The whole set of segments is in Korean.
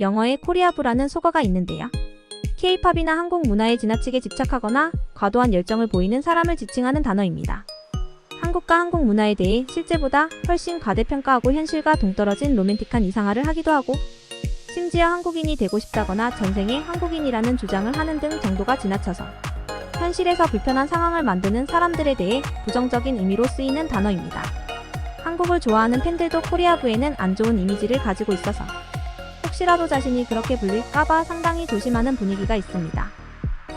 영어에 코리아부라는 속어가 있는데요. K-팝이나 한국 문화에 지나치게 집착하거나 과도한 열정을 보이는 사람을 지칭하는 단어입니다. 한국과 한국 문화에 대해 실제보다 훨씬 과대평가하고 현실과 동떨어진 로맨틱한 이상화를 하기도 하고, 심지어 한국인이 되고 싶다거나 전생에 한국인이라는 주장을 하는 등 정도가 지나쳐서 현실에서 불편한 상황을 만드는 사람들에 대해 부정적인 의미로 쓰이는 단어입니다. 한국을 좋아하는 팬들도 코리아부에는 안 좋은 이미지를 가지고 있어서 혹시라도 자신이 그렇게 불릴까봐 상당히 조심하는 분위기가 있습니다.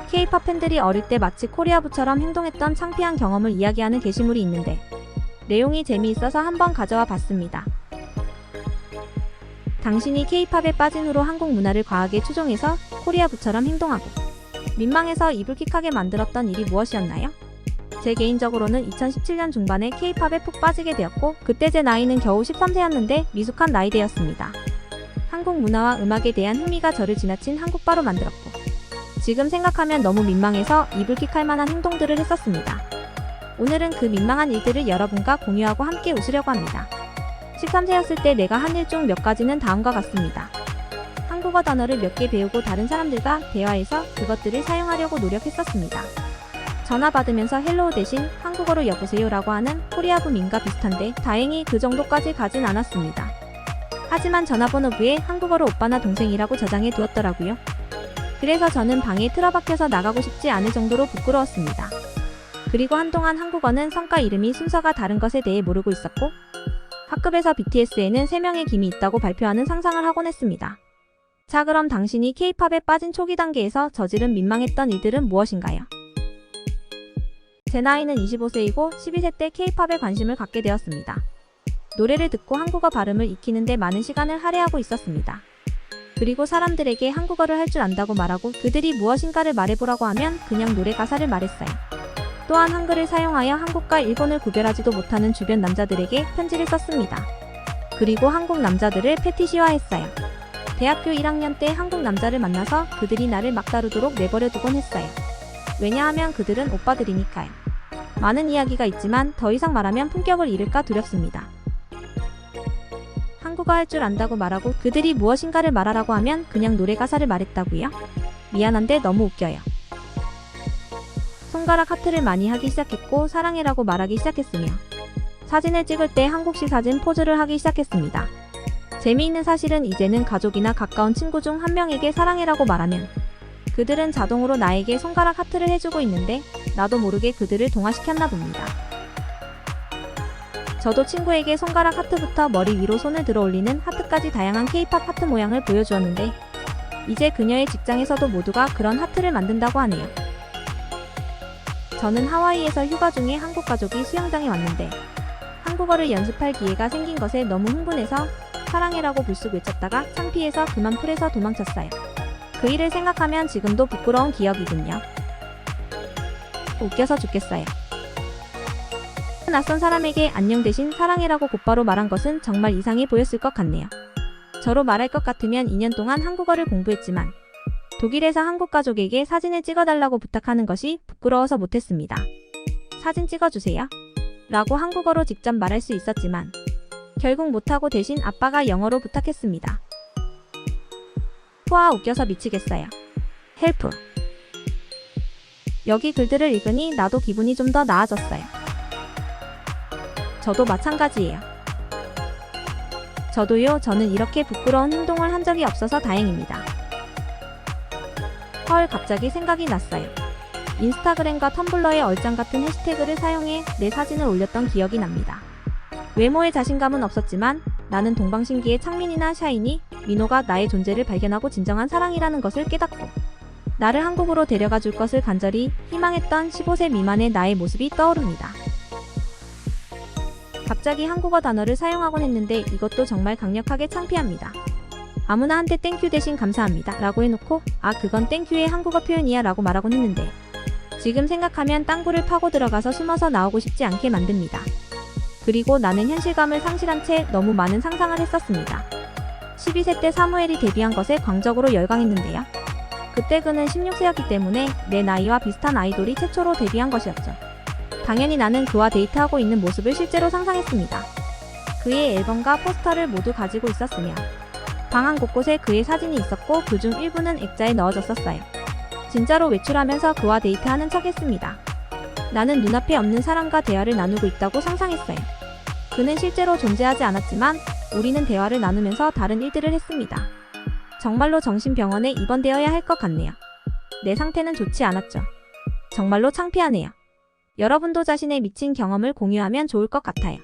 K-팝 팬들이 어릴 때 마치 코리아부처럼 행동했던 창피한 경험을 이야기하는 게시물이 있는데, 내용이 재미있어서 한번 가져와 봤습니다. 당신이 K-팝에 빠진 후로 한국 문화를 과하게 추종해서 코리아부처럼 행동하고 민망해서 이불킥하게 만들었던 일이 무엇이었나요? 제 개인적으로는 2017년 중반에 K-팝에 푹 빠지게 되었고, 그때 제 나이는 겨우 13세였는데 미숙한 나이대였습니다. 한국 문화와 음악에 대한 흥미가 저를 지나친 한국바로 만들었고, 지금 생각하면 너무 민망해서 이불킥할 만한 행동들을 했었습니다. 오늘은 그 민망한 일들을 여러분과 공유하고 함께 웃으려고 합니다. 13세였을 때 내가 한 일 중 몇 가지는 다음과 같습니다. 한국어 단어를 몇 개 배우고 다른 사람들과 대화해서 그것들을 사용하려고 노력했었습니다. 전화 받으면서 헬로우 대신 한국어로 여보세요 라고 하는 코리아부 밈과 비슷한데, 다행히 그 정도까지 가진 않았습니다. 하지만 전화번호부에 한국어로 오빠나 동생이라고 저장해 두었더라고요. 그래서 저는 방에 틀어박혀서 나가고 싶지 않을 정도로 부끄러웠습니다. 그리고 한동안 한국어는 성과 이름이 순서가 다른 것에 대해 모르고 있었고, 학급에서 BTS에는 3명의 김이 있다고 발표하는 상상을 하곤 했습니다. 자, 그럼 당신이 K-팝에 빠진 초기 단계에서 저지른 민망했던 일들은 무엇인가요? 제 나이는 25세이고 12세 때 K-팝에 관심을 갖게 되었습니다. 노래를 듣고 한국어 발음을 익히는 데 많은 시간을 할애하고 있었습니다. 그리고 사람들에게 한국어를 할 줄 안다고 말하고 그들이 무엇인가를 말해보라고 하면 그냥 노래 가사를 말했어요. 또한 한글을 사용하여 한국과 일본을 구별하지도 못하는 주변 남자들에게 편지를 썼습니다. 그리고 한국 남자들을 패티시화했어요. 대학교 1학년 때 한국 남자를 만나서 그들이 나를 막 다루도록 내버려 두곤 했어요. 왜냐하면 그들은 오빠들이니까요. 많은 이야기가 있지만 더 이상 말하면 품격을 잃을까 두렵습니다. 한국어 할 줄 안다고 말하고 그들이 무엇인가를 말하라고 하면 그냥 노래 가사를 말했다고요? 미안한데 너무 웃겨요. 손가락 하트를 많이 하기 시작했고 사랑해라고 말하기 시작했으며, 사진을 찍을 때 한국식 사진 포즈를 하기 시작했습니다. 재미있는 사실은 이제는 가족이나 가까운 친구 중 한 명에게 사랑해라고 말하면 그들은 자동으로 나에게 손가락 하트를 해주고 있는데, 나도 모르게 그들을 동화시켰나 봅니다. 저도 친구에게 손가락 하트부터 머리 위로 손을 들어 올리는 하트까지 다양한 K-팝 하트 모양을 보여주었는데, 이제 그녀의 직장에서도 모두가 그런 하트를 만든다고 하네요. 저는 하와이에서 휴가 중에 한국 가족이 수영장에 왔는데 한국어를 연습할 기회가 생긴 것에 너무 흥분해서 사랑해라고 불쑥 외쳤다가 창피해서 그만 풀에서 도망쳤어요. 그 일을 생각하면 지금도 부끄러운 기억이군요. 웃겨서 죽겠어요. 낯선 사람에게 안녕 대신 사랑해라고 곧바로 말한 것은 정말 이상해 보였을 것 같네요. 저로 말할 것 같으면 2년 동안 한국어를 공부했지만 독일에서 한국 가족에게 사진을 찍어달라고 부탁하는 것이 부끄러워서 못했습니다. 사진 찍어주세요 라고 한국어로 직접 말할 수 있었지만 결국 못하고 대신 아빠가 영어로 부탁했습니다. 후아 웃겨서 미치겠어요. 헬프. 여기 글들을 읽으니 나도 기분이 좀 더 나아졌어요. 저도 마찬가지예요. 저도요. 저는 이렇게 부끄러운 행동을 한 적이 없어서 다행입니다. 헐, 갑자기 생각이 났어요. 인스타그램과 텀블러의 얼짱 같은 해시태그를 사용해 내 사진을 올렸던 기억이 납니다. 외모에 자신감은 없었지만 나는 동방신기의 창민이나 샤이니, 민호가 나의 존재를 발견하고 진정한 사랑이라는 것을 깨닫고 나를 한국으로 데려가 줄 것을 간절히 희망했던 15세 미만의 나의 모습이 떠오릅니다. 갑자기 한국어 단어를 사용하곤 했는데 이것도 정말 강력하게 창피합니다. 아무나 한테 땡큐 대신 감사합니다 라고 해놓고 그건 땡큐의 한국어 표현이야 라고 말하곤 했는데, 지금 생각하면 땅굴을 파고 들어가서 숨어서 나오고 싶지 않게 만듭니다. 그리고 나는 현실감을 상실한 채 너무 많은 상상을 했었습니다. 12세 때 사무엘이 데뷔한 것에 광적으로 열광했는데요. 그때 그는 16세였기 때문에 내 나이와 비슷한 아이돌이 최초로 데뷔한 것이었죠. 당연히 나는 그와 데이트하고 있는 모습을 실제로 상상했습니다. 그의 앨범과 포스터를 모두 가지고 있었으며 방안 곳곳에 그의 사진이 있었고 그중 일부는 액자에 넣어졌었어요. 진짜로 외출하면서 그와 데이트하는 척했습니다. 나는 눈앞에 없는 사람과 대화를 나누고 있다고 상상했어요. 그는 실제로 존재하지 않았지만 우리는 대화를 나누면서 다른 일들을 했습니다. 정말로 정신병원에 입원되어야 할 것 같네요. 내 상태는 좋지 않았죠. 정말로 창피하네요. 여러분도 자신의 미친 경험을 공유하면 좋을 것 같아요.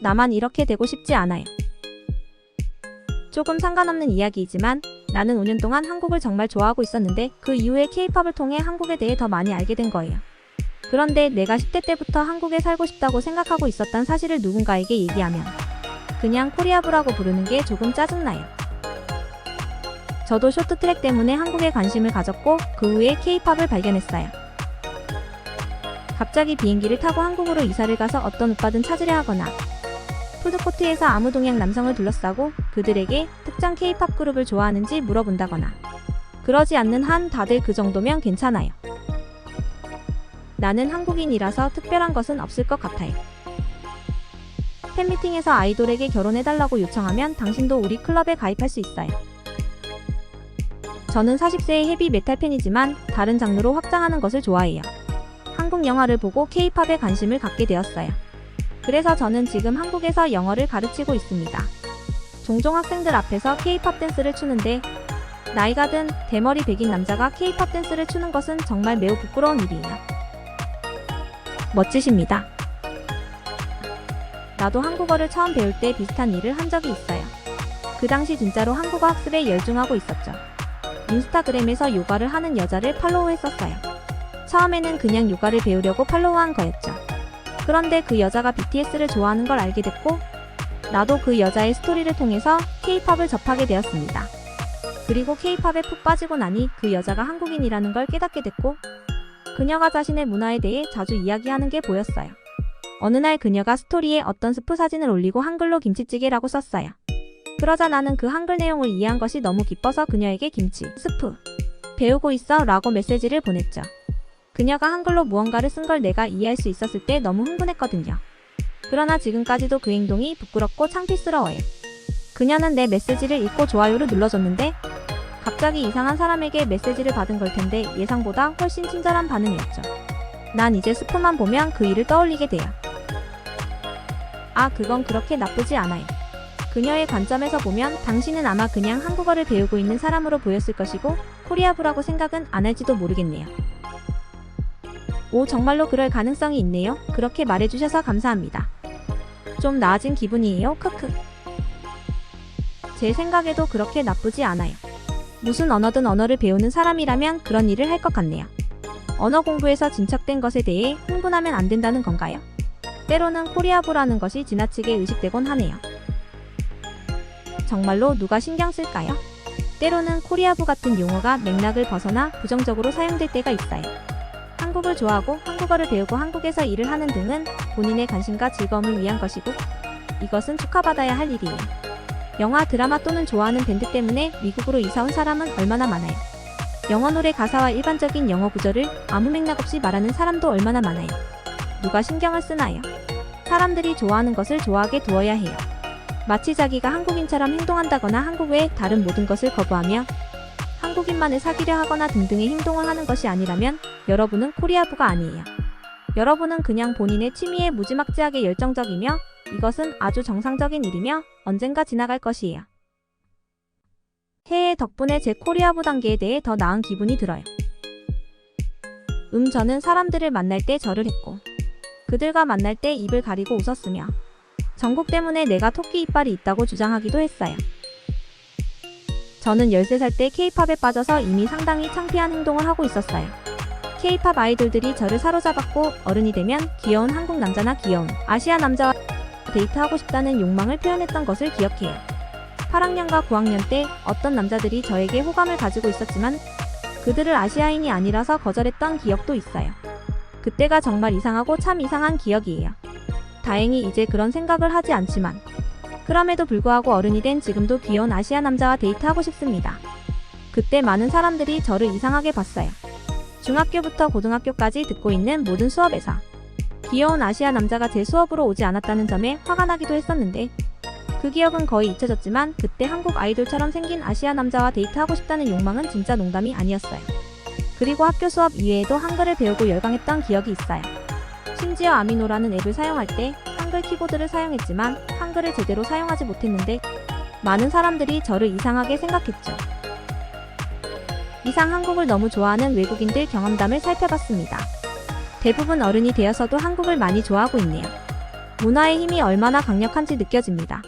나만 이렇게 되고 싶지 않아요. 조금 상관없는 이야기이지만 나는 5년 동안 한국을 정말 좋아하고 있었는데 그 이후에 K-팝을 통해 한국에 대해 더 많이 알게 된 거예요. 그런데 내가 10대 때부터 한국에 살고 싶다고 생각하고 있었던 사실을 누군가에게 얘기하면 그냥 코리아부라고 부르는 게 조금 짜증나요. 저도 쇼트트랙 때문에 한국에 관심을 가졌고 그 후에 K-팝을 발견했어요. 갑자기 비행기를 타고 한국으로 이사를 가서 어떤 오빠든 찾으려 하거나 푸드코트에서 아무동양 남성을 둘러싸고 그들에게 특정 K-팝 그룹을 좋아하는지 물어본다거나 그러지 않는 한 다들 그 정도면 괜찮아요. 나는 한국인이라서 특별한 것은 없을 것 같아요. 팬미팅에서 아이돌에게 결혼해달라고 요청하면 당신도 우리 클럽에 가입할 수 있어요. 저는 40세의 헤비 메탈 팬이지만 다른 장르로 확장하는 것을 좋아해요. 한국 영화를 보고 K-팝에 관심을 갖게 되었어요. 그래서 저는 지금 한국에서 영어를 가르치고 있습니다. 종종 학생들 앞에서 K-팝 댄스를 추는데 나이가 든 대머리 백인 남자가 K-팝 댄스를 추는 것은 정말 매우 부끄러운 일이에요. 멋지십니다. 나도 한국어를 처음 배울 때 비슷한 일을 한 적이 있어요. 그 당시 진짜로 한국어 학습에 열중하고 있었죠. 인스타그램에서 요가를 하는 여자를 팔로우했었어요. 처음에는 그냥 요가를 배우려고 팔로우한 거였죠. 그런데 그 여자가 BTS를 좋아하는 걸 알게 됐고 나도 그 여자의 스토리를 통해서 K-팝을 접하게 되었습니다. 그리고 K-팝에 푹 빠지고 나니 그 여자가 한국인이라는 걸 깨닫게 됐고 그녀가 자신의 문화에 대해 자주 이야기하는 게 보였어요. 어느 날 그녀가 스토리에 어떤 스프 사진을 올리고 한글로 김치찌개라고 썼어요. 그러자 나는 그 한글 내용을 이해한 것이 너무 기뻐서 그녀에게 김치, 스프, 배우고 있어 라고 메시지를 보냈죠. 그녀가 한글로 무언가를 쓴 걸 내가 이해할 수 있었을 때 너무 흥분했거든요. 그러나 지금까지도 그 행동이 부끄럽고 창피스러워요. 그녀는 내 메시지를 읽고 좋아요를 눌러줬는데 갑자기 이상한 사람에게 메시지를 받은 걸 텐데 예상보다 훨씬 친절한 반응이었죠. 난 이제 스프만 보면 그 일을 떠올리게 돼요. 아, 그건 그렇게 나쁘지 않아요. 그녀의 관점에서 보면 당신은 아마 그냥 한국어를 배우고 있는 사람으로 보였을 것이고 코리아부라고 생각은 안 할지도 모르겠네요. 오, 정말로 그럴 가능성이 있네요. 그렇게 말해주셔서 감사합니다. 좀 나아진 기분이에요. 크크. 제 생각에도 그렇게 나쁘지 않아요. 무슨 언어든 언어를 배우는 사람이라면 그런 일을 할 것 같네요. 언어 공부에서 진척된 것에 대해 흥분하면 안 된다는 건가요? 때로는 코리아부라는 것이 지나치게 의식되곤 하네요. 정말로 누가 신경 쓸까요? 때로는 코리아부 같은 용어가 맥락을 벗어나 부정적으로 사용될 때가 있어요. 한국을 좋아하고 한국어를 배우고 한국에서 일을 하는 등은 본인의 관심과 즐거움을 위한 것이고 이것은 축하받아야 할 일이에요. 영화, 드라마 또는 좋아하는 밴드 때문에 미국으로 이사온 사람은 얼마나 많아요. 영어 노래 가사와 일반적인 영어 구절을 아무 맥락 없이 말하는 사람도 얼마나 많아요. 누가 신경을 쓰나요? 사람들이 좋아하는 것을 좋아하게 두어야 해요. 마치 자기가 한국인처럼 행동한다거나 한국 외의 다른 모든 것을 거부하며 한국인만을 사귀려 하거나 등등의 행동을 하는 것이 아니라면 여러분은 코리아부가 아니에요. 여러분은 그냥 본인의 취미에 무지막지하게 열정적이며 이것은 아주 정상적인 일이며 언젠가 지나갈 것이에요. 해외 덕분에 제 코리아부 단계에 대해 더 나은 기분이 들어요. 저는 사람들을 만날 때 절을 했고 그들과 만날 때 입을 가리고 웃었으며 전국 때문에 내가 토끼 이빨이 있다고 주장하기도 했어요. 저는 13살 때 K-팝에 빠져서 이미 상당히 창피한 행동을 하고 있었어요. K-팝 아이돌들이 저를 사로잡았고 어른이 되면 귀여운 한국 남자나 귀여운 아시아 남자와 데이트하고 싶다는 욕망을 표현했던 것을 기억해요. 8학년과 9학년 때 어떤 남자들이 저에게 호감을 가지고 있었지만 그들을 아시아인이 아니라서 거절했던 기억도 있어요. 그때가 정말 이상하고 참 이상한 기억이에요. 다행히 이제 그런 생각을 하지 않지만 그럼에도 불구하고 어른이 된 지금도 귀여운 아시아 남자와 데이트하고 싶습니다. 그때 많은 사람들이 저를 이상하게 봤어요. 중학교부터 고등학교까지 듣고 있는 모든 수업에서 귀여운 아시아 남자가 제 수업으로 오지 않았다는 점에 화가 나기도 했었는데 그 기억은 거의 잊혀졌지만 그때 한국 아이돌처럼 생긴 아시아 남자와 데이트하고 싶다는 욕망은 진짜 농담이 아니었어요. 그리고 학교 수업 이외에도 한글을 배우고 열광했던 기억이 있어요. 심지어 아미노라는 앱을 사용할 때 한글 키보드를 사용했지만 한글을 제대로 사용하지 못했는데 많은 사람들이 저를 이상하게 생각했죠. 이상 한국을 너무 좋아하는 외국인들 경험담을 살펴봤습니다. 대부분 어른이 되어서도 한국을 많이 좋아하고 있네요. 문화의 힘이 얼마나 강력한지 느껴집니다.